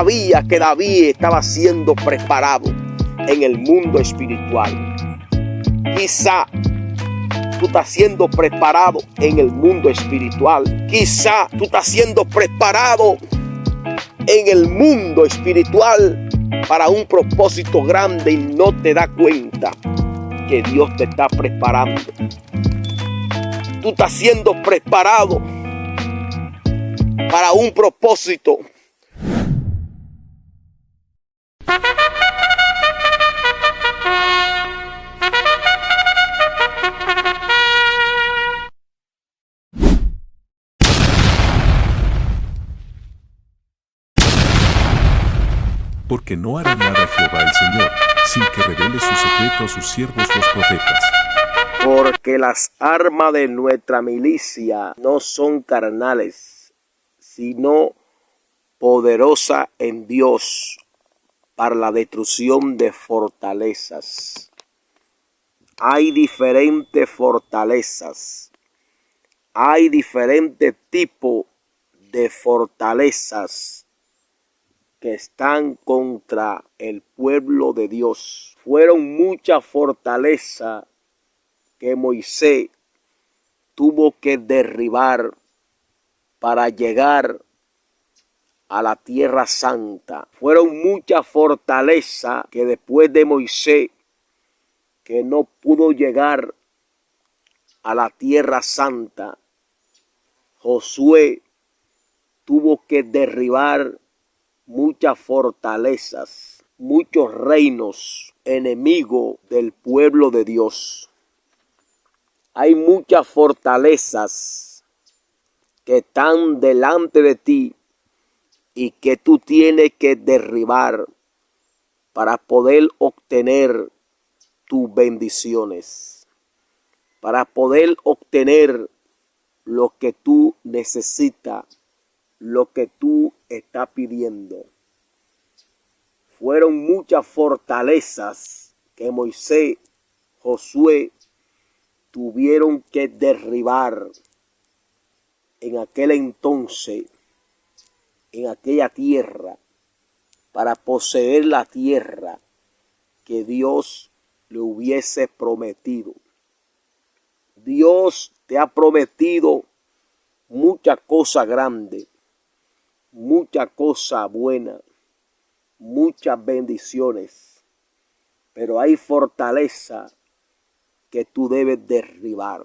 Sabía que David estaba siendo preparado en el mundo espiritual. Quizá tú estás siendo preparado en el mundo espiritual. Quizá tú estás siendo preparado en el mundo espiritual para un propósito grande y no te das cuenta que Dios te está preparando. Tú estás siendo preparado para un propósito. Porque no hará nada Jehová el Señor, sin que revele su secreto a sus siervos los profetas. Porque las armas de nuestra milicia no son carnales, sino poderosas en Dios para la destrucción de fortalezas. Hay diferentes fortalezas. Hay diferentes tipos de fortalezas que están contra el pueblo de Dios. Fueron muchas fortalezas que Moisés tuvo que derribar para llegar a la tierra santa. Fueron muchas fortalezas que después de Moisés, que no pudo llegar a la tierra santa, Josué tuvo que derribar muchas fortalezas, muchos reinos enemigos del pueblo de Dios. Hay muchas fortalezas que están delante de ti y que tú tienes que derribar para poder obtener tus bendiciones, para poder obtener lo que tú necesitas, lo que tú estás pidiendo. Fueron muchas fortalezas que Moisés, Josué, tuvieron que derribar en aquel entonces, en aquella tierra, para poseer la tierra que Dios le hubiese prometido. Dios te ha prometido muchas cosas grandes, muchas cosas buenas, muchas bendiciones, pero hay fortaleza que tú debes derribar.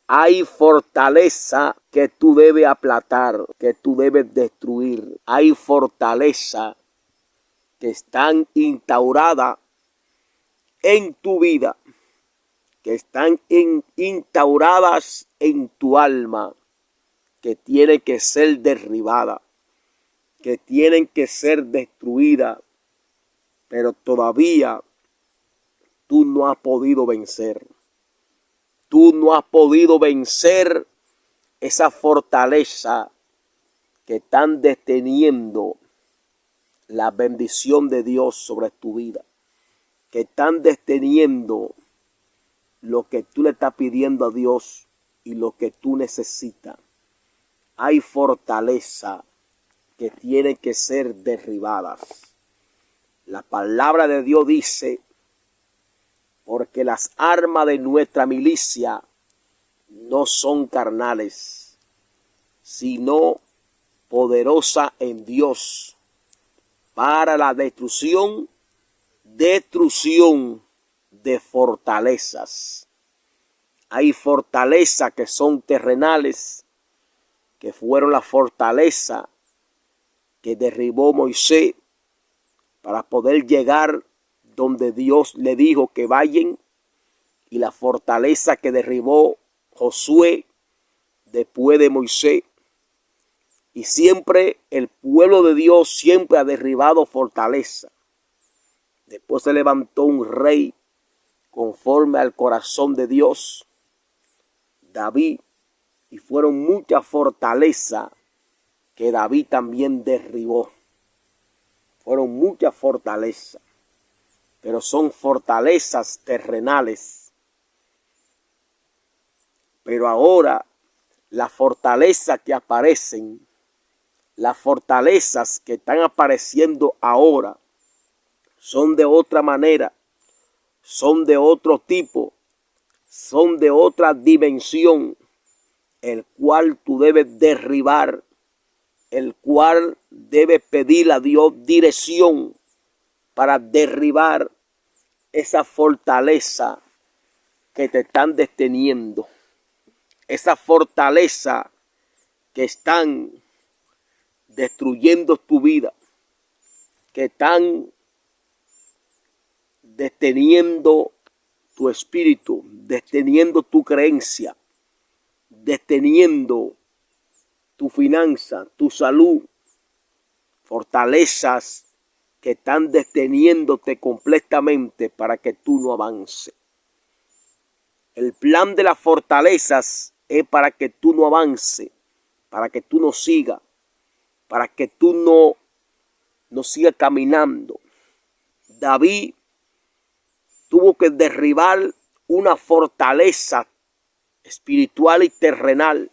Hay fortaleza que tú debes aplatar, que tú debes destruir. Hay fortaleza que están instauradas en tu vida, que están instauradas en tu alma, que tienen que ser derribadas, que tienen que ser destruidas, pero todavía tú no has podido vencer. Tú no has podido vencer esa fortaleza que están deteniendo la bendición de Dios sobre tu vida, que están deteniendo lo que tú le estás pidiendo a Dios y lo que tú necesitas. Hay fortaleza que tienen que ser derribadas. La palabra de Dios dice: porque las armas de nuestra milicia no son carnales, sino poderosas en Dios para la destrucción de fortalezas. Hay fortalezas que son terrenales, que fueron la fortaleza que derribó Moisés para poder llegar donde Dios le dijo que vayan, y la fortaleza que derribó Josué después de Moisés. Y siempre el pueblo de Dios siempre ha derribado fortaleza. Después se levantó un rey conforme al corazón de Dios, David, y fueron muchas fortalezas que David también derribó. Fueron muchas fortalezas, pero son fortalezas terrenales. Pero ahora las fortalezas que aparecen las fortalezas que están apareciendo ahora son de otra manera, son de otro tipo, son de otra dimensión, el cual tú debes derribar, el cual debes pedir a Dios dirección para derribar esa fortaleza que te están deteniendo, esa fortaleza que están destruyendo tu vida, que están deteniendo tu espíritu, deteniendo tu creencia, deteniendo tu finanza, tu salud, fortalezas que están deteniéndote completamente para que tú no avances. El plan de las fortalezas es para que tú no avances, para que tú no sigas, para que tú no sigas caminando. David tuvo que derribar una fortaleza espiritual y terrenal,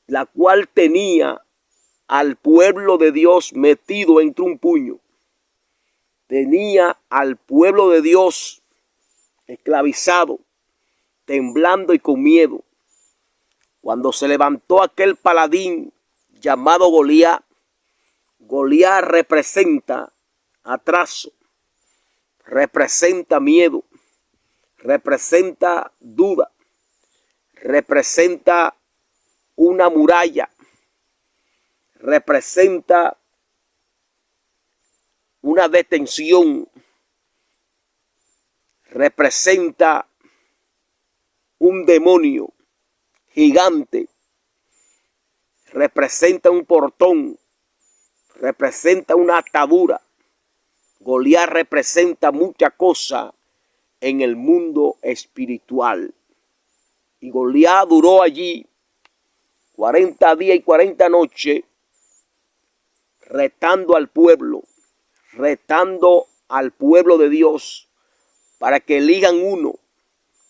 la cual tenía al pueblo de Dios metido entre un puño. Tenía al pueblo de Dios esclavizado, temblando y con miedo. Cuando se levantó aquel paladín llamado Goliat, Goliat representa atraso, representa miedo, representa duda, representa una muralla, representa una detención, representa un demonio gigante, representa un portón, representa una atadura. Goliat representa mucha cosa en el mundo espiritual. Y Goliat duró allí 40 días y 40 noches retando al pueblo de Dios para que elijan uno,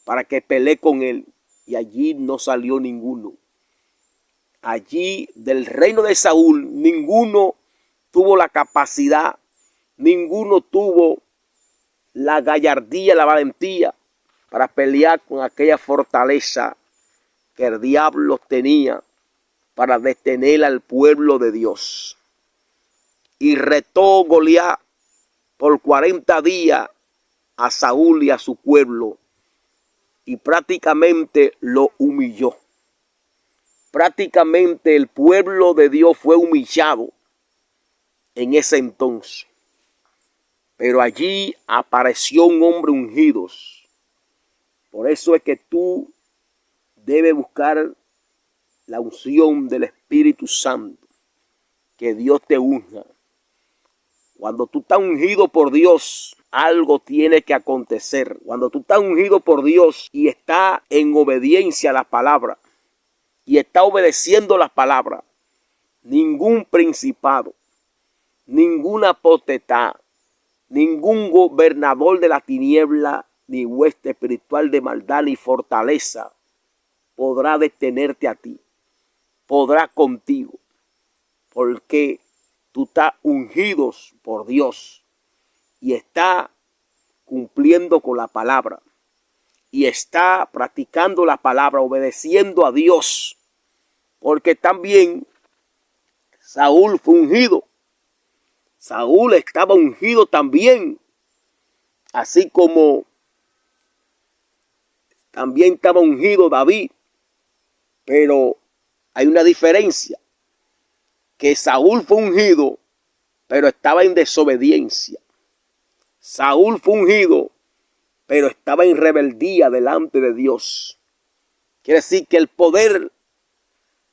para que pelee con él. Y allí no salió ninguno. Allí del reino de Saúl ninguno tuvo la capacidad, ninguno tuvo la gallardía, la valentía para pelear con aquella fortaleza que el diablo tenía para detener al pueblo de Dios. Y retó Goliat por 40 días a Saúl y a su pueblo y prácticamente lo humilló. Prácticamente el pueblo de Dios fue humillado en ese entonces. Pero allí apareció un hombre ungido. Por eso es que tú debes buscar la unción del Espíritu Santo. Que Dios te unja. Cuando tú estás ungido por Dios, algo tiene que acontecer. Cuando tú estás ungido por Dios y estás en obediencia a la palabra, y está obedeciendo las palabras, ningún principado, ninguna potestad, ningún gobernador de la tiniebla, ni hueste espiritual de maldad, ni fortaleza podrá detenerte a ti, podrá contigo, porque tú estás ungido por Dios y está cumpliendo con la palabra y está practicando la palabra, obedeciendo a Dios. Porque también Saúl fue ungido. Saúl estaba ungido también. Así como también estaba ungido David. Pero hay una diferencia. Que Saúl fue ungido, pero estaba en desobediencia. Saúl fue ungido, pero estaba en rebeldía delante de Dios. Quiere decir que el poder,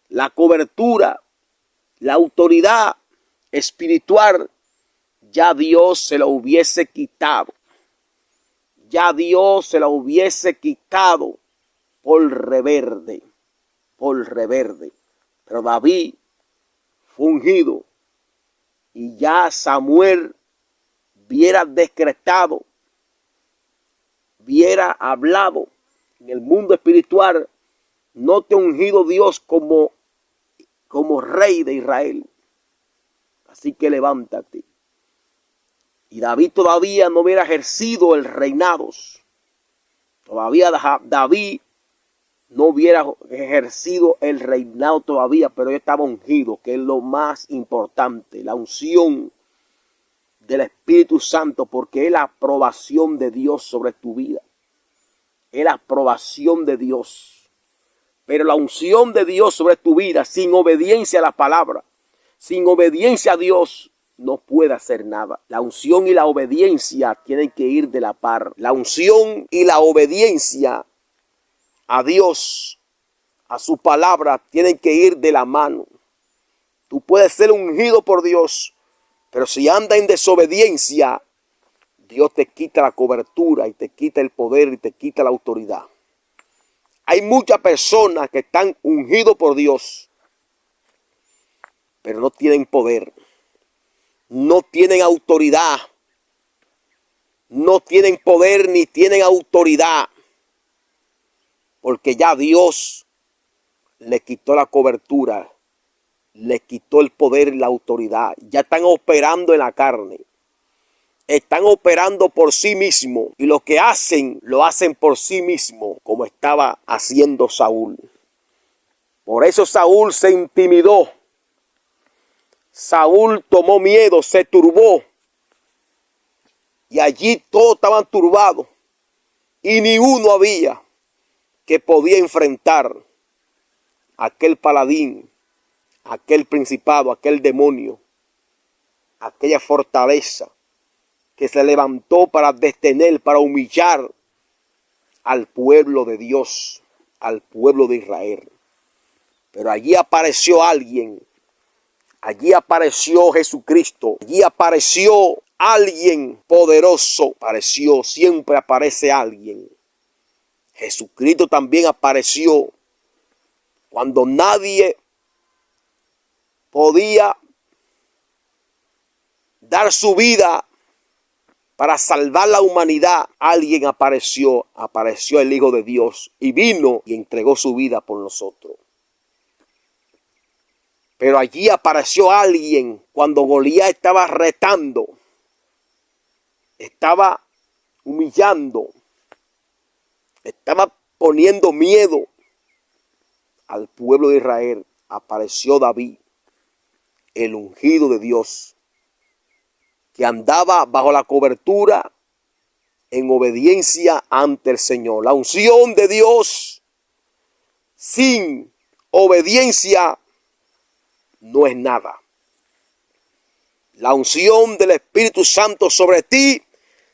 la cobertura, la autoridad espiritual, ya Dios se la hubiese quitado. Ya Dios se la hubiese quitado por reverde. Pero David fue ungido y ya Samuel hubiera decretado, hubiera hablado en el mundo espiritual. No te ha ungido Dios como como rey de Israel. Así que levántate. Y David todavía no hubiera ejercido el reinado. Todavía David no hubiera ejercido el reinado todavía, pero él estaba ungido, que es lo más importante, la unción del Espíritu Santo, porque es la aprobación de Dios sobre tu vida. Es la aprobación de Dios. Pero la unción de Dios sobre tu vida, sin obediencia a la palabra, sin obediencia a Dios, no puede hacer nada. La unción y la obediencia tienen que ir de la par. La unción y la obediencia a Dios, a su palabra, tienen que ir de la mano. Tú puedes ser ungido por Dios, pero si andas en desobediencia, Dios te quita la cobertura y te quita el poder y te quita la autoridad. Hay muchas personas que están ungidos por Dios, pero no tienen poder. No tienen autoridad, no tienen poder ni tienen autoridad, porque ya Dios le quitó la cobertura, le quitó el poder y la autoridad. Ya están operando en la carne, están operando por sí mismos y lo que hacen, lo hacen por sí mismos, como estaba haciendo Saúl. Por eso Saúl se intimidó. Saúl tomó miedo, se turbó. Y allí todos estaban turbados. Y ni uno había que podía enfrentar a aquel paladín, a aquel principado, a aquel demonio, a aquella fortaleza que se levantó para detener, para humillar al pueblo de Dios, al pueblo de Israel. Pero allí apareció alguien. Allí apareció Jesucristo. Allí apareció alguien poderoso. Siempre aparece alguien. Jesucristo también apareció cuando nadie podía dar su vida para salvar la humanidad. Alguien apareció el Hijo de Dios y vino y entregó su vida por nosotros. Pero allí apareció alguien cuando Goliat estaba retando, estaba humillando, estaba poniendo miedo al pueblo de Israel. Apareció David, el ungido de Dios, que andaba bajo la cobertura en obediencia ante el Señor. La unción de Dios sin obediencia no es nada. La unción del Espíritu Santo sobre ti,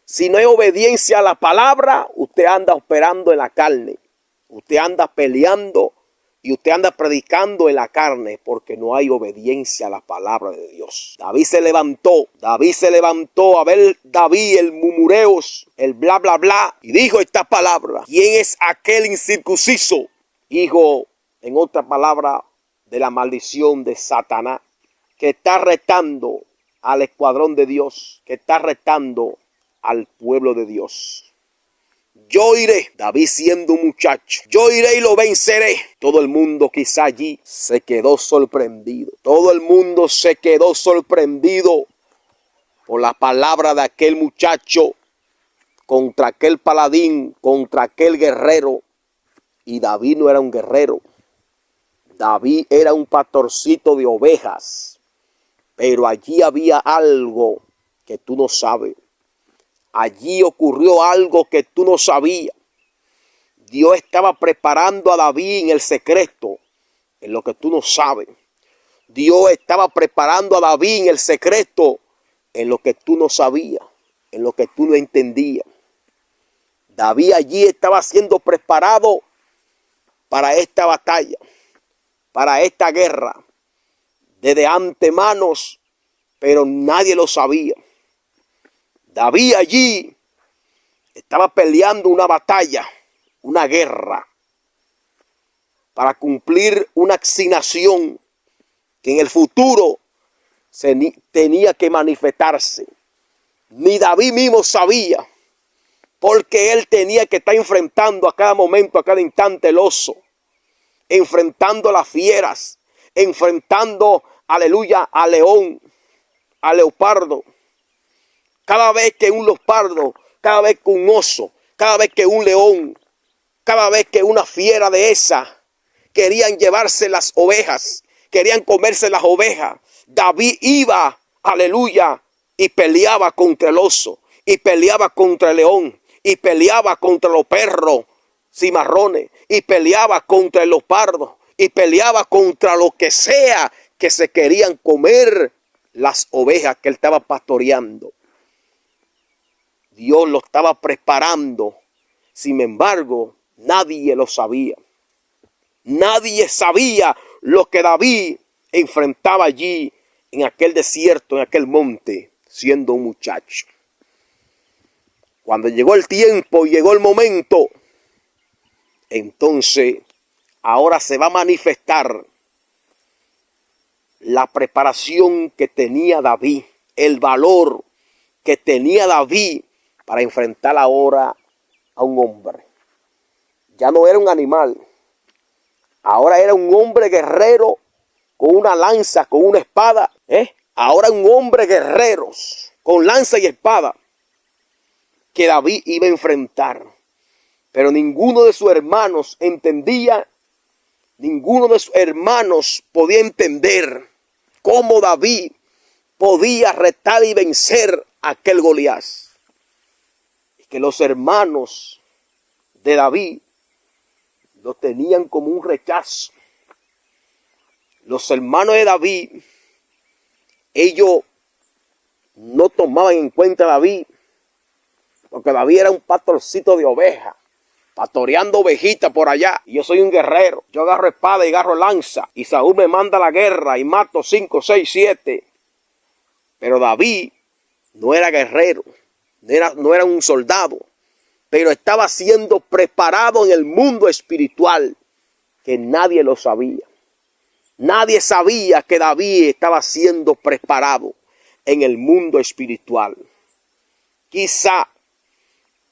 si no hay obediencia a la palabra, usted anda operando en la carne. Usted anda peleando y usted anda predicando en la carne porque no hay obediencia a la palabra de Dios. David se levantó a ver David, el murmureos, el bla bla bla, y dijo esta palabra: ¿quién es aquel incircunciso? Hijo, en otra palabra, de la maldición de Satanás, que está retando al escuadrón de Dios, que está retando al pueblo de Dios. Yo iré, David siendo un muchacho, yo iré y lo venceré. Todo el mundo quizá allí se quedó sorprendido. Todo el mundo se quedó sorprendido por la palabra de aquel muchacho contra aquel paladín, contra aquel guerrero. Y David no era un guerrero. David era un pastorcito de ovejas, pero allí había algo que tú no sabes. Allí ocurrió algo que tú no sabías. Dios estaba preparando a David en el secreto, en lo que tú no sabes. Dios estaba preparando a David en el secreto, en lo que tú no sabías, en lo que tú no entendías. David allí estaba siendo preparado para esta batalla, para esta guerra, desde antemano, pero nadie lo sabía. David allí estaba peleando una batalla, una guerra, para cumplir una asignación que en el futuro tenía que manifestarse. Ni David mismo sabía, porque él tenía que estar enfrentando a cada momento, a cada instante el oso, enfrentando a las fieras, enfrentando, aleluya, a león, a leopardo. Cada vez que un leopardo, cada vez que un oso, cada vez que un león, cada vez que una fiera de esa querían llevarse las ovejas, querían comerse las ovejas, David iba, aleluya, y peleaba contra el oso, y peleaba contra el león, y peleaba contra los perros cimarrones, y peleaba contra el leopardo, y peleaba contra lo que sea que se querían comer las ovejas que él estaba pastoreando. Dios lo estaba preparando. Sin embargo, nadie lo sabía. Nadie sabía lo que David enfrentaba allí en aquel desierto, en aquel monte, siendo un muchacho. Cuando llegó el tiempo y llegó el momento, entonces ahora se va a manifestar la preparación que tenía David, el valor que tenía David para enfrentar ahora a un hombre. Ya no era un animal, ahora era un hombre guerrero con una lanza, con una espada. Ahora un hombre guerrero con lanza y espada que David iba a enfrentar. Pero ninguno de sus hermanos entendía, ninguno de sus hermanos podía entender cómo David podía retar y vencer a aquel Goliat. Y que los hermanos de David lo tenían como un rechazo. Los hermanos de David, ellos no tomaban en cuenta a David, porque David era un pastorcito de ovejas, pastoreando ovejitas por allá. Y yo soy un guerrero, yo agarro espada y agarro lanza, y Saúl me manda a la guerra y mato 5, 6, 7. Pero David no era guerrero, no era un soldado, pero estaba siendo preparado en el mundo espiritual, que nadie lo sabía. Nadie sabía que David estaba siendo preparado en el mundo espiritual. Quizá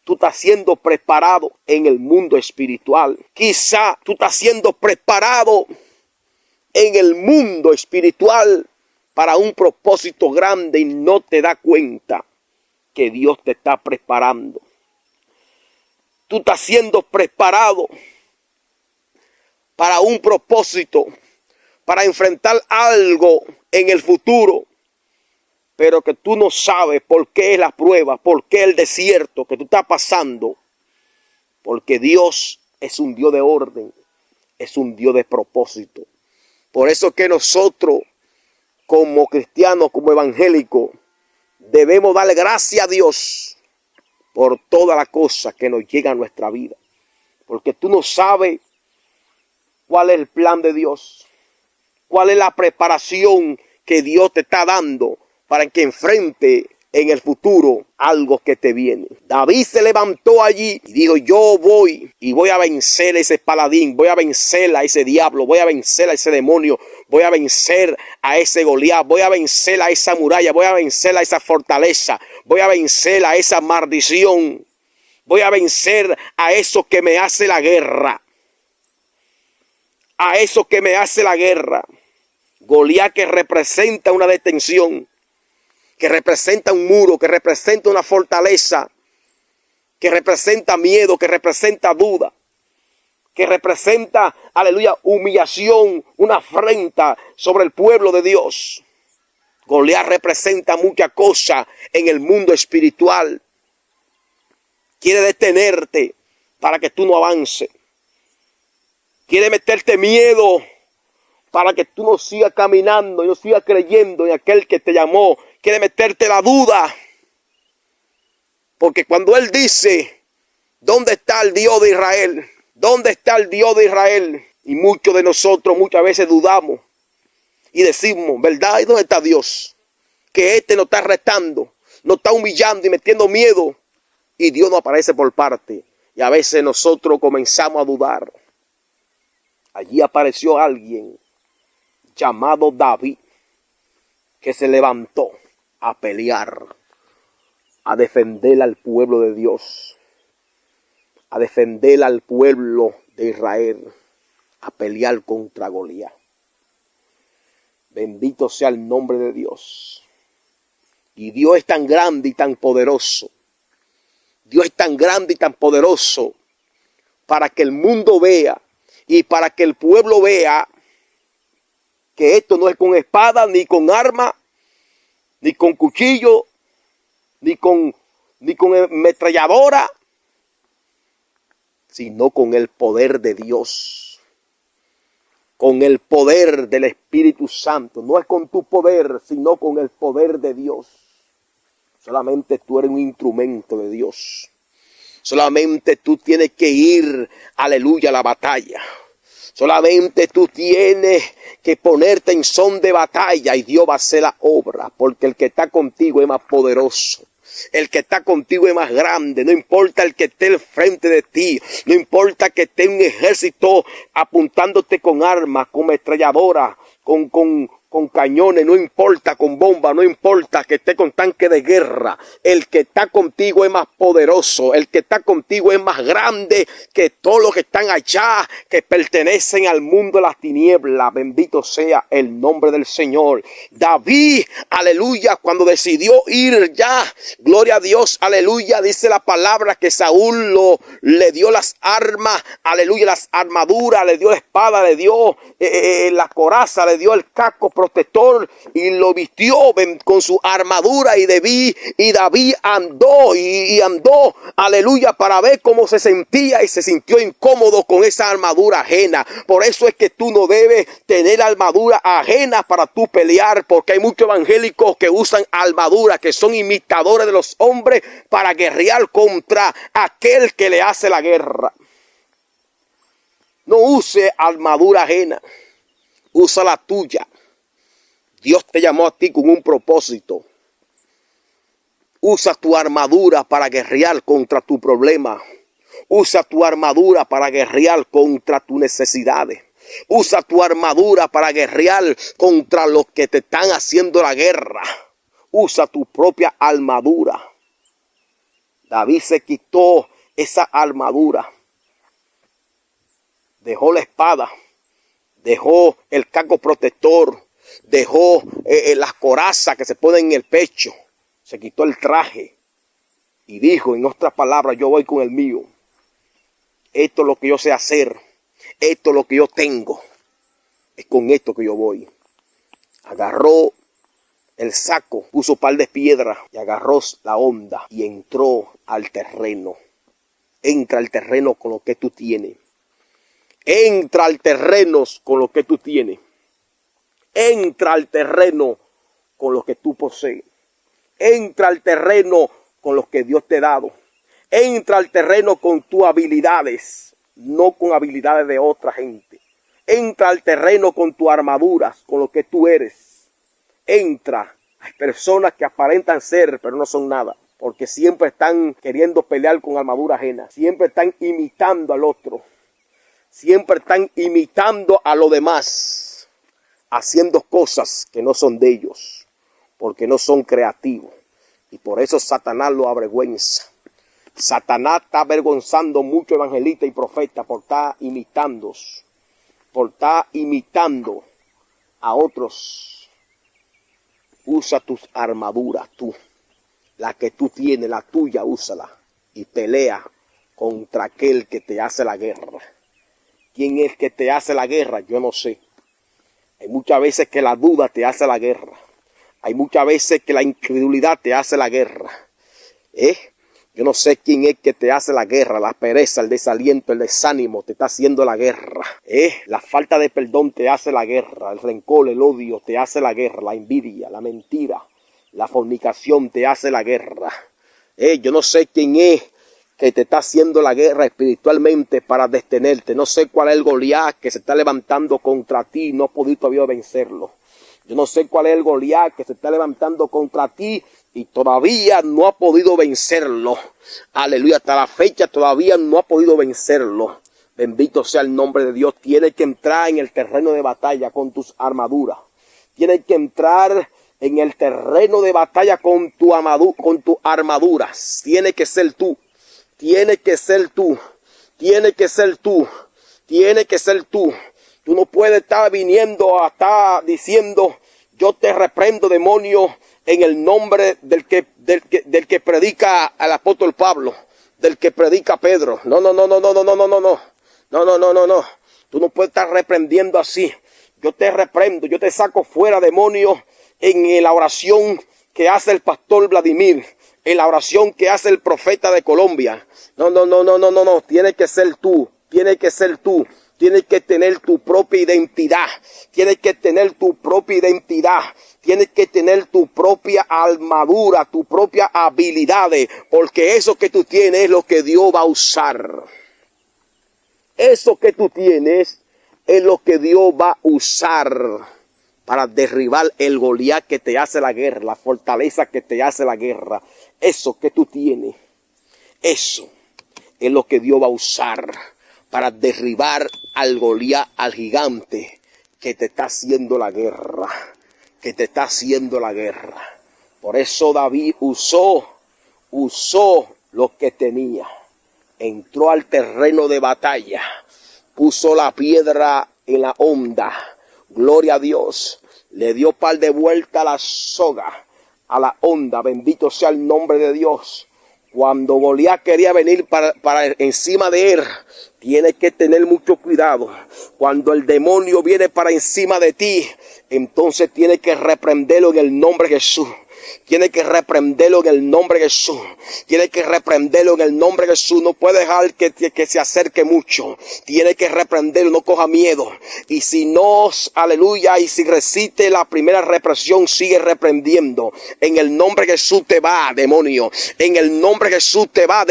tú estás siendo preparado en el mundo espiritual. Quizá tú estás siendo preparado en el mundo espiritual para un propósito grande y no te das cuenta que Dios te está preparando. Tú estás siendo preparado para un propósito, para enfrentar algo en el futuro, pero que tú no sabes por qué es la prueba, por qué el desierto que tú estás pasando. Porque Dios es un Dios de orden, es un Dios de propósito. Por eso que nosotros, como cristianos, como evangélicos, debemos darle gracias a Dios por toda la cosa que nos llega a nuestra vida. Porque tú no sabes cuál es el plan de Dios, cuál es la preparación que Dios te está dando para que enfrente en el futuro algo que te viene. David se levantó allí y dijo: yo voy y voy a vencer a ese paladín, voy a vencer a ese diablo, voy a vencer a ese demonio, voy a vencer a ese Goliat, voy a vencer a esa muralla, voy a vencer a esa fortaleza, voy a vencer a esa maldición, voy a vencer a eso que me hace la guerra, a eso que me hace la guerra. Goliat, que representa una detención, que representa un muro, que representa una fortaleza, que representa miedo, que representa duda, que representa, aleluya, humillación, una afrenta sobre el pueblo de Dios. Goliat representa muchas cosas en el mundo espiritual. Quiere detenerte para que tú no avances. Quiere meterte miedo para que tú no sigas caminando y no sigas creyendo en aquel que te llamó. Quiere meterte la duda. Porque cuando él dice: ¿dónde está el Dios de Israel? ¿Dónde está el Dios de Israel? Y muchos de nosotros muchas veces dudamos y decimos: ¿verdad? ¿Y dónde está Dios? Que nos está retando, nos está humillando y metiendo miedo, y Dios no aparece por parte. Y a veces nosotros comenzamos a dudar. Allí apareció alguien llamado David, que se levantó a pelear, a defender al pueblo de Dios, a defender al pueblo de Israel, a pelear contra Goliat. Bendito sea el nombre de Dios. Y Dios es tan grande y tan poderoso. Dios es tan grande y tan poderoso para que el mundo vea y para que el pueblo vea que esto no es con espada, ni con arma, ni con cuchillo, ni con ametralladora, sino con el poder de Dios, con el poder del Espíritu Santo. No es con tu poder, sino con el poder de Dios. Solamente tú eres un instrumento de Dios. Solamente tú tienes que ir, aleluya, a la batalla. Solamente tú tienes que ponerte en son de batalla y Dios va a hacer la obra, porque el que está contigo es más poderoso. El que está contigo es más grande. No importa el que esté al frente de ti. No importa que esté un ejército apuntándote con armas, con ametralladoras, con cañones, no importa, con bombas, no importa que esté con tanque de guerra. El que está contigo es más poderoso. El que está contigo es más grande que todos los que están allá, que pertenecen al mundo de las tinieblas. Bendito sea el nombre del Señor. David, aleluya, cuando decidió ir ya, gloria a Dios, aleluya, dice la palabra que Saúl le dio las armas, aleluya, las armaduras, le dio la espada, le dio la coraza, le dio el casco protector y lo vistió con su armadura y David andó y andó, aleluya, para ver cómo se sentía y se sintió incómodo con esa armadura ajena. Por eso es que tú no debes tener armadura ajena para tú pelear, porque hay muchos evangélicos que usan armadura, que son imitadores de los hombres para guerrear contra aquel que le hace la guerra. No use armadura ajena, usa la tuya. Dios te llamó a ti con un propósito. Usa tu armadura para guerrear contra tu problema. Usa tu armadura para guerrear contra tus necesidades. Usa tu armadura para guerrear contra los que te están haciendo la guerra. Usa tu propia armadura. David se quitó esa armadura. Dejó la espada. Dejó el casco protector. Dejó las corazas que se ponen en el pecho. Se quitó el traje. Y dijo, en otras palabras, yo voy con el mío. Esto es lo que yo sé hacer. Esto es lo que yo tengo. Es con esto que yo voy. Agarró el saco, puso un par de piedras y agarró la honda y entró al terreno. Entra al terreno con lo que tú tienes. Entra al terreno con lo que tú tienes. Entra al terreno con lo que tú posees. Entra al terreno con lo que Dios te ha dado. Entra al terreno con tus habilidades, no con habilidades de otra gente. Entra al terreno con tus armaduras, con lo que tú eres. Entra. Hay personas que aparentan ser, pero no son nada. Porque siempre están queriendo pelear con armadura ajena. Siempre están imitando al otro. Siempre están imitando a los demás. Haciendo cosas que no son de ellos. Porque no son creativos. Y por eso Satanás lo avergüenza. Satanás está avergonzando mucho evangelistas y profetas por estar imitando. Por estar imitando a otros. Usa tus armaduras, tú. La que tú tienes, la tuya, úsala. Y pelea contra aquel que te hace la guerra. ¿Quién es que te hace la guerra? Yo no sé. Hay muchas veces que la duda te hace la guerra. Hay muchas veces que la incredulidad te hace la guerra. Yo no sé quién es que te hace la guerra. La pereza, el desaliento, el desánimo te está haciendo la guerra. La falta de perdón te hace la guerra. El rencor, el odio te hace la guerra. La envidia, la mentira, la fornicación te hace la guerra. Yo no sé quién es que te está haciendo la guerra espiritualmente para detenerte. No sé cuál es el Goliat que se está levantando contra ti y no has podido todavía vencerlo. Yo no sé cuál es el Goliat que se está levantando contra ti y todavía no ha podido vencerlo. Aleluya, hasta la fecha todavía no ha podido vencerlo. Bendito sea el nombre de Dios. Tienes que entrar en el terreno de batalla con tus armaduras. Tienes que entrar en el terreno de batalla con tus armaduras. Tienes que ser tú. Tienes que ser tú. Tienes que ser tú. Tienes que ser tú. Tú no puedes estar viniendo a estar diciendo Yo te reprendo, demonio, en el nombre del que predica al apóstol Pablo, del que predica Pedro. No. Tú no puedes estar reprendiendo así. Yo te reprendo, yo te saco fuera, demonio, en la oración que hace el pastor Vladimir, en la oración que hace el profeta de Colombia. No. Tiene que ser tú. Tienes que tener tu propia identidad. Tienes que tener tu propia identidad. Tienes que tener tu propia armadura, tu propia habilidades. Porque eso que tú tienes es lo que Dios va a usar. Eso que tú tienes es lo que Dios va a usar para derribar el Goliat que te hace la guerra, la fortaleza que te hace la guerra. Eso que tú tienes, eso es lo que Dios va a usar para derribar al Goliat, al gigante que te está haciendo la guerra, Por eso David usó lo que tenía. Entró al terreno de batalla, puso la piedra en la honda, gloria a Dios, le dio par de vueltas a la soga, a la honda, bendito sea el nombre de Dios. Cuando Goliat quería venir para encima de él, tienes que tener mucho cuidado. Cuando el demonio viene para encima de ti, entonces tienes que reprenderlo en el nombre de Jesús. Tienes que reprenderlo en el nombre de Jesús. No puede dejar que se acerque mucho. Tienes que reprenderlo, no coja miedo. Y si no, aleluya, y si resiste la primera represión, sigue reprendiendo. En el nombre de Jesús te va, demonio. En el nombre de Jesús te va,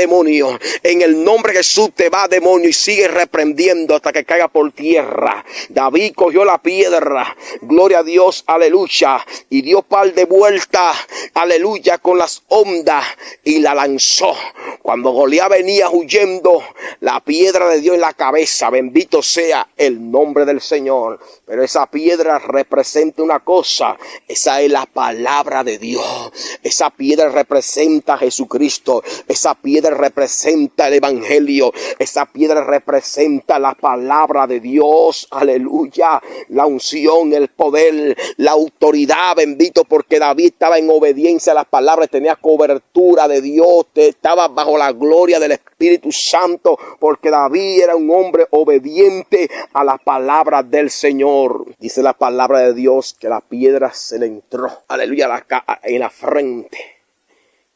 demonio. Y sigue reprendiendo hasta que caiga por tierra. David cogió la piedra, gloria a Dios, aleluya, y dio par de vueltas, aleluya, con las ondas y la lanzó. Cuando Goliat venía huyendo, la piedra le dio en la cabeza. Bendito sea el nombre del Señor. Pero esa piedra representa una cosa. Esa es la palabra de Dios. Esa piedra representa a Jesucristo. Esa piedra representa el Evangelio. Esa piedra representa la palabra de Dios. Aleluya. La unción, el poder, la autoridad. Bendito, porque David estaba en obediencia a las palabras. Tenía cobertura de Dios. Estaba bajo la gloria del Espíritu Santo. Porque David era un hombre obediente a la palabra del Señor. Dice la palabra de Dios que la piedra se le entró, aleluya, en la frente.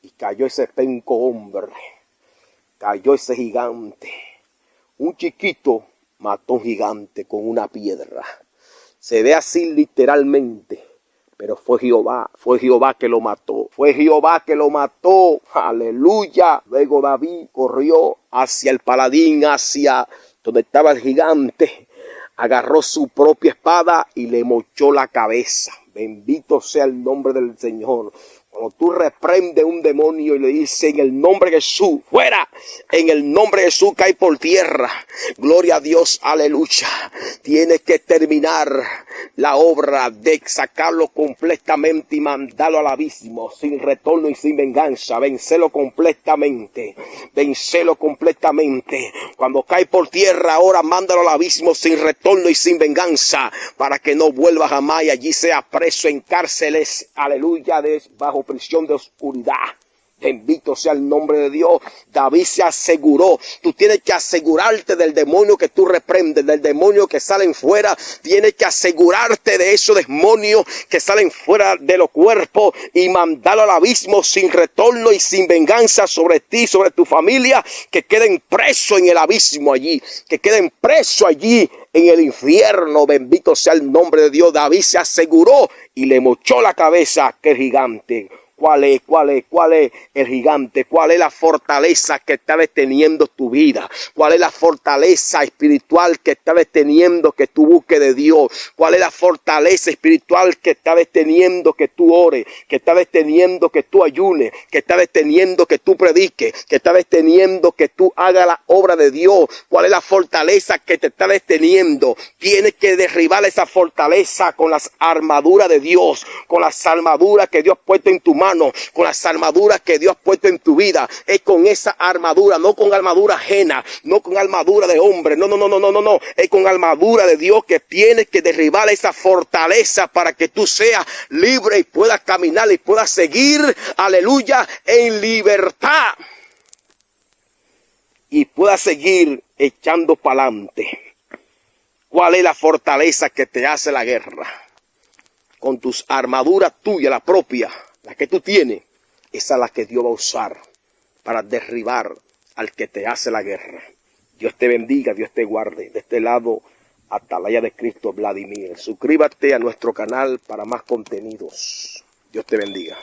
Y cayó ese penco hombre. Cayó ese gigante. Un chiquito mató a un gigante con una piedra. Se ve así literalmente. Pero fue Jehová que lo mató. Aleluya. Luego David corrió hacia el paladín, hacia donde estaba el gigante. Agarró su propia espada y le mochó la cabeza. Bendito sea el nombre del Señor. Cuando tú reprendes un demonio y le dices en el nombre de Jesús, fuera, en el nombre de Jesús cae por tierra. Gloria a Dios, aleluya. Tienes que terminar la obra de sacarlo completamente y mandarlo al abismo, sin retorno y sin venganza. Vencelo completamente. Cuando cae por tierra, ahora mándalo al abismo sin retorno y sin venganza, para que no vuelva jamás y allí sea preso en cárceles, aleluya, bajo prisión de oscuridad. Bendito sea el nombre de Dios. David se aseguró. Tú tienes que asegurarte del demonio que tú reprendes, del demonio que salen fuera. Tienes que asegurarte de esos demonios que salen fuera de los cuerpos y mandarlo al abismo sin retorno y sin venganza sobre ti, sobre tu familia. Que queden presos en el abismo allí. Que queden presos allí en el infierno. Bendito sea el nombre de Dios. David se aseguró y le mochó la cabeza a aquel gigante. ¿Cuál es el gigante? ¿Cuál es la fortaleza que está deteniendo tu vida? ¿Cuál es la fortaleza espiritual que está deteniendo que tú busques de Dios? ¿Cuál es la fortaleza espiritual que está deteniendo que tú ores? Que está deteniendo que tú ayunes? Que está deteniendo que tú prediques? Que está deteniendo que tú hagas la obra de Dios? ¿Cuál es la fortaleza que te está deteniendo huyendo. Tienes que derribar esa fortaleza con las armaduras de Dios, con las armaduras que Dios ha puesto en tu mano, con las armaduras que Dios ha puesto en tu vida. Es con esa armadura, no con armadura ajena, no con armadura de hombre, no. Es con armadura de Dios que tienes que derribar esa fortaleza para que tú seas libre y puedas caminar y puedas seguir, aleluya, en libertad. Y puedas seguir echando para adelante. ¿Cuál es la fortaleza que te hace la guerra? Con tus armaduras tuyas, la propia, la que tú tienes, esa es la que Dios va a usar para derribar al que te hace la guerra. Dios te bendiga, Dios te guarde. De este lado, Atalaya de Cristo, Vladimir. Suscríbete a nuestro canal para más contenidos. Dios te bendiga.